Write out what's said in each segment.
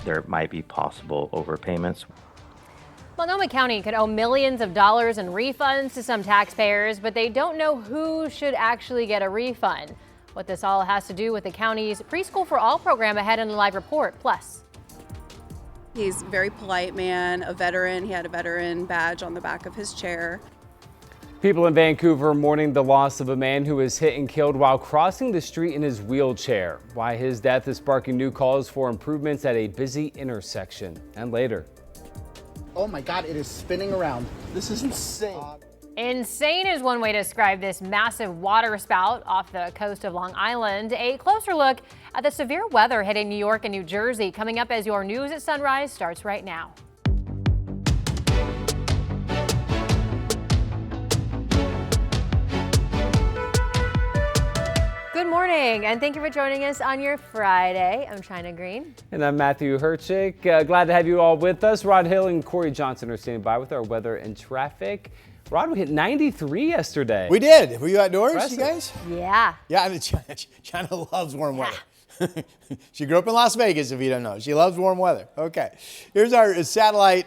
there might be possible overpayments. Multnomah County could owe millions of dollars in refunds to some taxpayers, but they don't know who should actually get a refund. What this all has to do with the county's Preschool for All program ahead in the live report. Plus, he's a very polite man, a veteran. He had a veteran badge on the back of his chair. People in Vancouver mourning the loss of a man who was hit and killed while crossing the street in his wheelchair. Why his death is sparking new calls for improvements at a busy intersection. And later. Oh my God, it is spinning around. This is insane. Insane is one way to describe this massive water spout off the coast of Long Island. A closer look at the severe weather hitting New York and New Jersey coming up as your news at sunrise starts right now. Good morning, and thank you for joining us on your Friday. I'm China Green. And I'm Matthew Herchick. Glad to have you all with us. Rod Hill and Corey Johnson are standing by with our weather and traffic. Rod, we hit 93 yesterday. We did. Were you outdoors, Impressive. you guys? Yeah. Yeah, I mean, China loves warm weather. She grew up in Las Vegas, if you don't know. She loves warm weather. Okay. Here's our satellite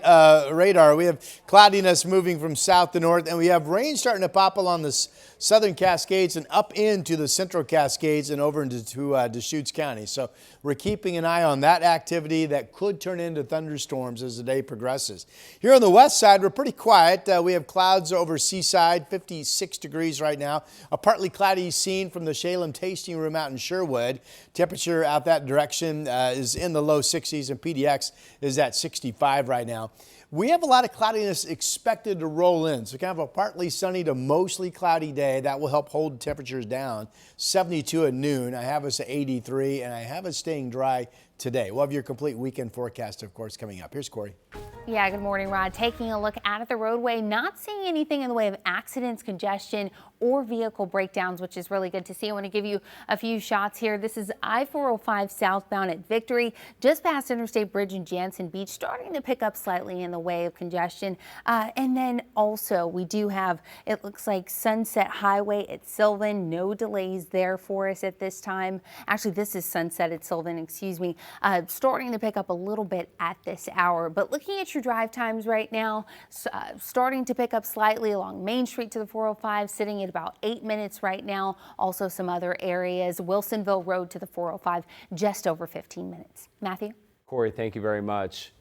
radar. We have cloudiness moving from south to north, and we have rain starting to pop along the southern Cascades and up into the central Cascades and over into Deschutes County. So we're keeping an eye on that activity that could turn into thunderstorms as the day progresses. Here on the west side, we're pretty quiet. We have clouds over Seaside, 56 degrees right now. A partly cloudy scene from the Shalem Tasting Room out in Sherwood. Temperature out that direction is in the low 60s, and PDX is at 65 right now. We have a lot of cloudiness expected to roll in, so kind of a partly sunny to mostly cloudy day. That will help hold temperatures down. 72 at noon. I have us at 83, and I have us staying dry today. We'll have your complete weekend forecast, of course, coming up. Here's Corey. Yeah, good morning, Rod. Taking a look out at the roadway, not seeing anything in the way of accidents, congestion, or vehicle breakdowns, which is really good to see. I want to give you a few shots here. This is I-405 southbound at Victory, just past Interstate Bridge and Jansen Beach, starting to pick up slightly in the way of congestion. And then also we do have, it looks like Sunset Highway at Sylvan, no delays there for us at this time. Actually, this is Sunset at Sylvan, excuse me, starting to pick up a little bit at this hour. But looking at your drive times right now, starting to pick up slightly along Main Street to the 405, sitting at about 8 minutes right now. Also some other areas, Wilsonville Road to the 405, just over 15 minutes. Matthew? Corey, thank you very much.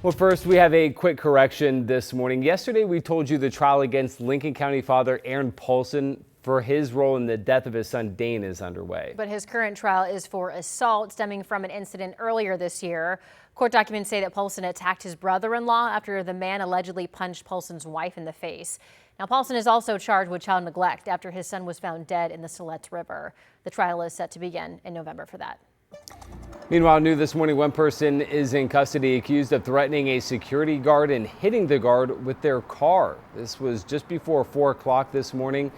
Well, first, we have a quick correction this morning. Yesterday, we told you the trial against Lincoln County father Aaron Paulson for his role in the death of his son Dane is underway. But his current trial is for assault stemming from an incident earlier this year. Court documents say that Paulson attacked his brother-in-law after the man allegedly punched Paulson's wife in the face. Now, Paulson is also charged with child neglect after his son was found dead in the Siletz River. The trial is set to begin in November for that. Meanwhile, new this morning, one person is in custody accused of threatening a security guard and hitting the guard with their car. This was just before 4 o'clock this morning.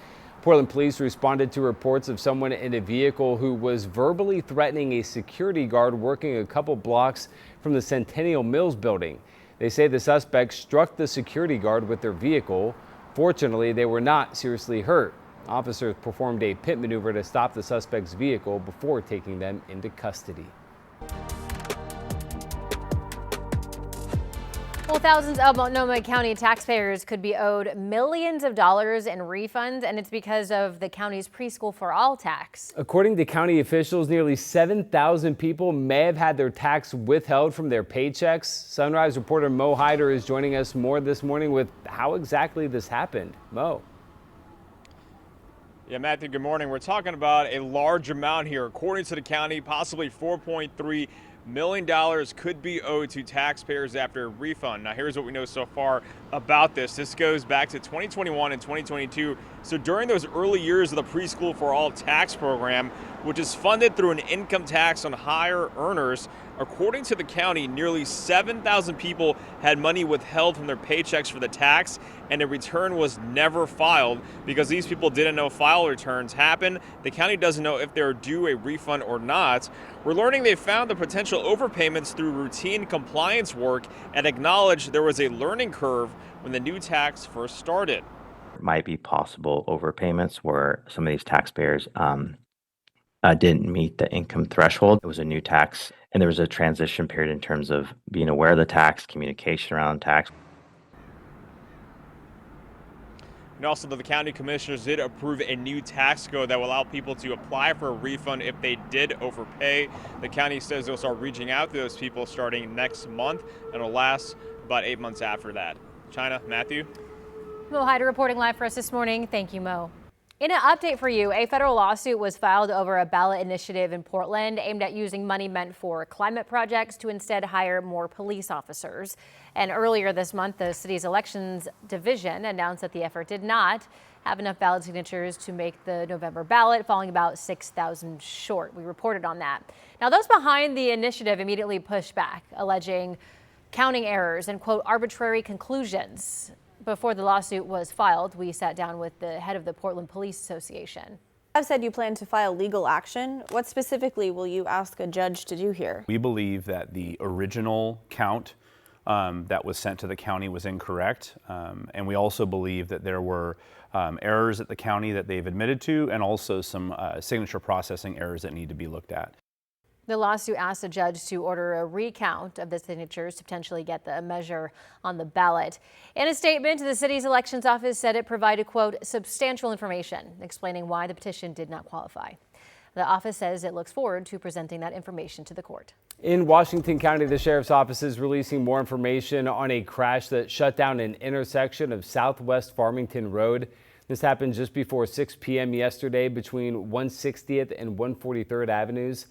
Portland police responded to reports of someone in a vehicle who was verbally threatening a security guard working a couple blocks from the Centennial Mills building. They say the suspect struck the security guard with their vehicle. Fortunately, they were not seriously hurt. Officers performed a pit maneuver to stop the suspect's vehicle before taking them into custody. Well, thousands of Multnomah County taxpayers could be owed millions of dollars in refunds, and it's because of the county's Preschool for All tax. According to county officials, nearly 7,000 people may have had their tax withheld from their paychecks. Sunrise reporter Mo Hyder is joining us more this morning with how exactly this happened. Mo. Yeah, Matthew, good morning. We're talking about a large amount here. According to the county, possibly $4.3 million could be owed to taxpayers after a refund. Now, here's what we know so far about this. This goes back to 2021 and 2022. So during those early years of the Preschool for All tax program, which is funded through an income tax on higher earners, according to the county, nearly 7,000 people had money withheld from their paychecks for the tax, and a return was never filed because these people didn't know file returns happen. The county doesn't know if they're due a refund or not. We're learning they found the potential overpayments through routine compliance work and acknowledged there was a learning curve when the new tax first started. Might be possible overpayments where some of these taxpayers didn't meet the income threshold. It was a new tax, and there was a transition period in terms of being aware of the tax, communication around tax. And also, the county commissioners did approve a new tax code that will allow people to apply for a refund if they did overpay. The county says they'll start reaching out to those people starting next month, and it'll last about 8 months after that. China, Matthew? Mo Hyder reporting live for us this morning. Thank you, Mo. In an update for you, a federal lawsuit was filed over a ballot initiative in Portland aimed at using money meant for climate projects to instead hire more police officers. And earlier this month, the city's elections division announced that the effort did not have enough ballot signatures to make the November ballot, falling about 6,000 short. We reported on that. Now, those behind the initiative immediately pushed back, alleging counting errors and, quote, arbitrary conclusions. Before the lawsuit was filed, we sat down with the head of the Portland Police Association. I've said you plan to file legal action. What specifically will you ask a judge to do here? We believe that the original count that was sent to the county was incorrect. And we also believe that there were errors at the county that they've admitted to, and also some signature processing errors that need to be looked at. The lawsuit asked a judge to order a recount of the signatures to potentially get the measure on the ballot. In a statement, the city's elections office said it provided, quote, substantial information explaining why the petition did not qualify. The office says it looks forward to presenting that information to the court. In Washington County, the sheriff's office is releasing more information on a crash that shut down an intersection of Southwest Farmington Road. This happened just before 6 p.m. yesterday between 160th and 143rd Avenues.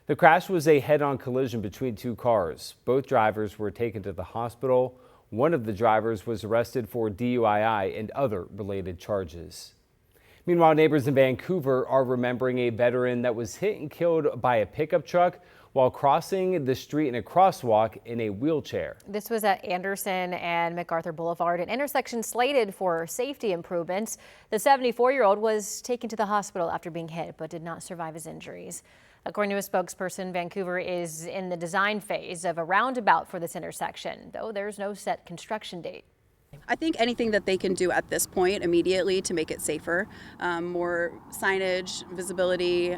The crash was a head-on collision between two cars. Both drivers were taken to the hospital. One of the drivers was arrested for DUI and other related charges. Meanwhile, neighbors in Vancouver are remembering a veteran that was hit and killed by a pickup truck while crossing the street in a crosswalk in a wheelchair. This was at Anderson and MacArthur Boulevard, an intersection slated for safety improvements. The 74-year-old was taken to the hospital after being hit, but did not survive his injuries. According to a spokesperson, Vancouver is in the design phase of a roundabout for this intersection, though there's no set construction date. I think anything that they can do at this point immediately to make it safer, more signage, visibility,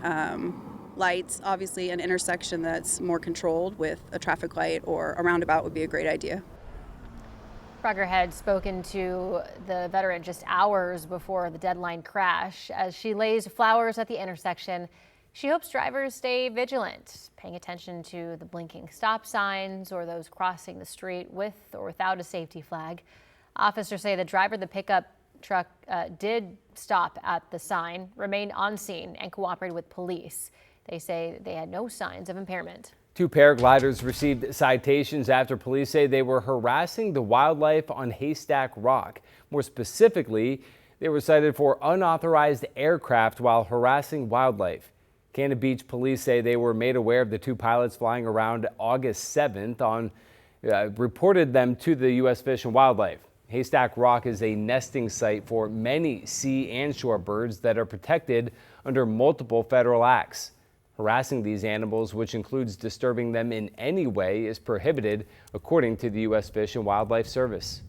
lights, obviously an intersection that's more controlled with a traffic light or a roundabout would be a great idea. Frogger had spoken to the veteran just hours before the deadline crash. As she lays flowers at the intersection, she hopes drivers stay vigilant, paying attention to the blinking stop signs or those crossing the street with or without a safety flag. Officers say the driver of the pickup truck did stop at the sign, remained on scene, and cooperated with police. They say they had no signs of impairment. Two paragliders received citations after police say they were harassing the wildlife on Haystack Rock. More specifically, they were cited for unauthorized aircraft while harassing wildlife. Canada Beach police say they were made aware of the two pilots flying around August 7th reported them to the U.S. Fish and Wildlife. Haystack Rock is a nesting site for many sea and shore birds that are protected under multiple federal acts. Harassing these animals, which includes disturbing them in any way, is prohibited, according to the U.S. Fish and Wildlife Service.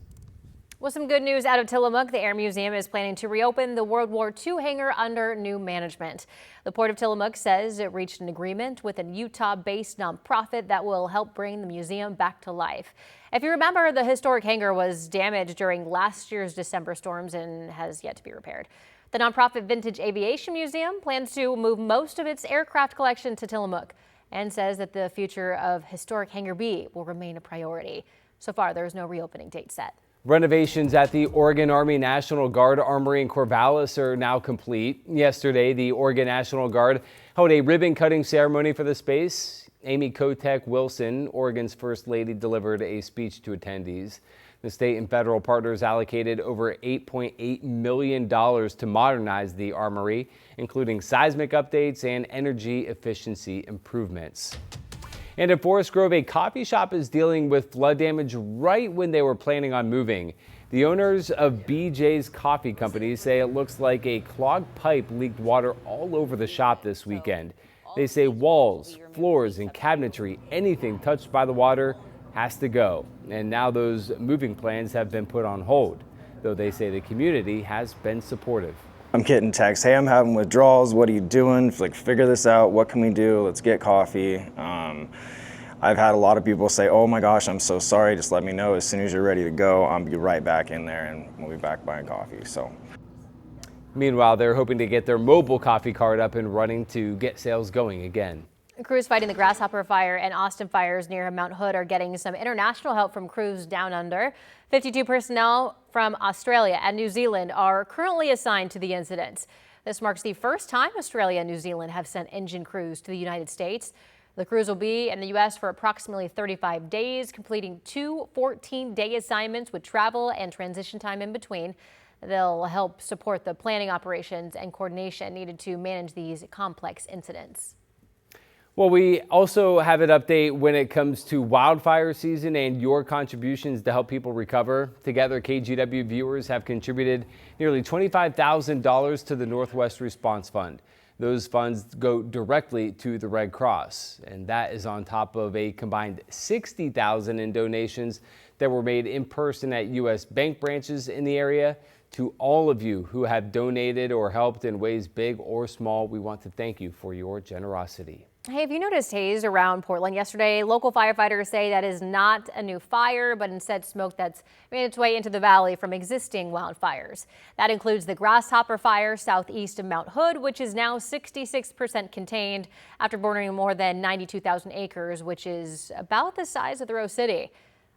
Well, some good news out of Tillamook. The Air Museum is planning to reopen the World War II hangar under new management. The Port of Tillamook says it reached an agreement with a Utah-based nonprofit that will help bring the museum back to life. If you remember, the historic hangar was damaged during last year's December storms and has yet to be repaired. The nonprofit Vintage Aviation Museum plans to move most of its aircraft collection to Tillamook and says that the future of historic Hangar B will remain a priority. So far, there is no reopening date set. Renovations at the Oregon Army National Guard Armory in Corvallis are now complete. Yesterday, the Oregon National Guard held a ribbon-cutting ceremony for the space. Amy Kotek Wilson, Oregon's First Lady, delivered a speech to attendees. The state and federal partners allocated over $8.8 million to modernize the armory, including seismic updates and energy efficiency improvements. And in Forest Grove, a coffee shop is dealing with flood damage right when they were planning on moving. The owners of BJ's Coffee Company say it looks like a clogged pipe leaked water all over the shop this weekend. They say walls, floors, and cabinetry, anything touched by the water, has to go. And now those moving plans have been put on hold, though they say the community has been supportive. I'm getting texts, hey, I'm having withdrawals, what are you doing? Like, figure this out, what can we do? Let's get coffee. I've had a lot of people say, oh my gosh, I'm so sorry, just let me know as soon as you're ready to go. I'll be right back in there and we'll be back buying coffee. So. Meanwhile, they're hoping to get their mobile coffee cart up and running to get sales going again. Crews fighting the Grasshopper Fire and Austin fires near Mount Hood are getting some international help from crews down under. 52 personnel from Australia and New Zealand are currently assigned to the incidents. This marks the first time Australia and New Zealand have sent engine crews to the United States. The crews will be in the U.S. for approximately 35 days, completing two 14-day assignments with travel and transition time in between. They'll help support the planning, operations, and coordination needed to manage these complex incidents. Well, we also have an update when it comes to wildfire season and your contributions to help people recover. Together, KGW viewers have contributed nearly $25,000 to the Northwest Response Fund. Those funds go directly to the Red Cross, and that is on top of a combined $60,000 in donations that were made in person at U.S. bank branches in the area. To all of you who have donated or helped in ways big or small, we want to thank you for your generosity. Hey, have you noticed haze around Portland yesterday? Local firefighters say that is not a new fire, but instead smoke that's made its way into the valley from existing wildfires. That includes the Grasshopper Fire southeast of Mount Hood, which is now 66% contained after burning more than 92,000 acres, which is about the size of the Rose City.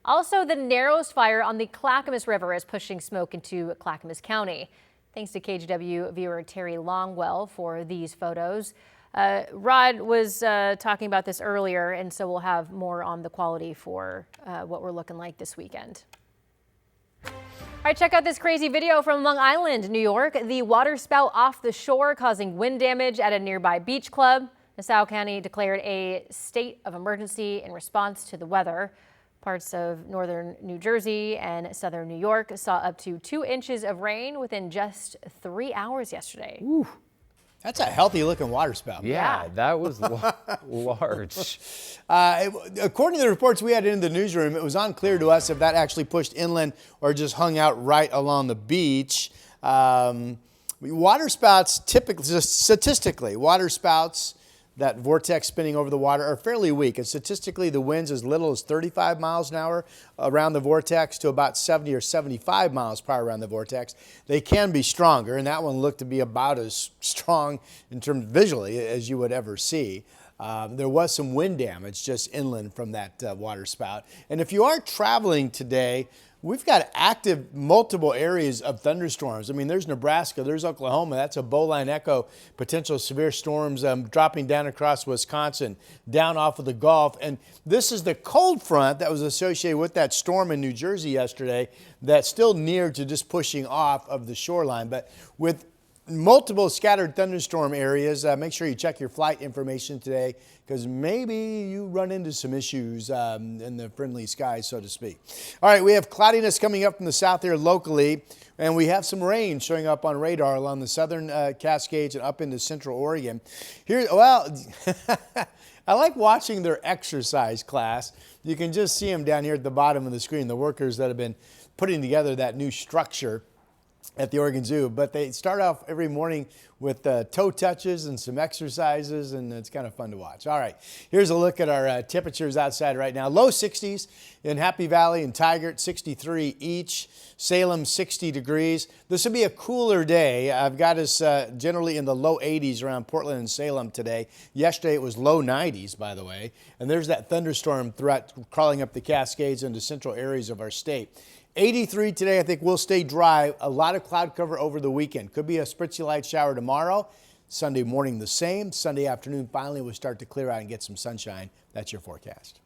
Also, the Narrows Fire on the Clackamas River is pushing smoke into Clackamas County. Thanks to KGW viewer Terry Longwell for these photos. Rod was talking about this earlier, and so we'll have more on the quality for what we're looking like this weekend. All right, check out this crazy video from Long Island, New York. The water spout off the shore causing wind damage at a nearby beach club. Nassau County declared a state of emergency in response to the weather. Parts of northern New Jersey and southern New York saw up to 2 inches of rain within just 3 hours yesterday. Ooh. That's a healthy looking water spout. Yeah, that was large. According to the reports we had in the newsroom, it was unclear to us if that actually pushed inland or just hung out right along the beach. Water spouts, typically, statistically, water spouts, that vortex spinning over the water, are fairly weak. And statistically, the winds as little as 35 miles an hour around the vortex to about 70 or 75 miles per hour around the vortex. They can be stronger, and that one looked to be about as strong in terms visually as you would ever see. There was some wind damage just inland from that water spout. And if you are traveling today, we've got active multiple areas of thunderstorms. I mean, there's Nebraska, there's Oklahoma. That's a bowline echo, potential severe storms dropping down across Wisconsin, down off of the Gulf. And this is the cold front that was associated with that storm in New Jersey yesterday that's still near to just pushing off of the shoreline. But with multiple scattered thunderstorm areas, make sure you check your flight information today, because maybe you run into some issues in the friendly skies, so to speak. All right, we have cloudiness coming up from the south here locally, and we have some rain showing up on radar along the southern Cascades and up into central Oregon. Here, well, I like watching their exercise class. You can just see them down here at the bottom of the screen, the workers that have been putting together that new structure at the Oregon Zoo. But they start off every morning with toe touches and some exercises, and it's kind of fun to watch. All right, here's a look at our temperatures outside right now. Low 60s in Happy Valley and Tigard, 63 each. Salem, 60 degrees. This will be a cooler day. I've got us generally in the low 80s around Portland and Salem today. Yesterday it was low 90s, by the way. And there's that thunderstorm threat crawling up the Cascades into central areas of our state. 83 today. I think we'll stay dry. A lot of cloud cover over the weekend. Could be a spritzy light shower tomorrow. Sunday morning the same. Sunday afternoon finally we'll start to clear out and get some sunshine. That's your forecast.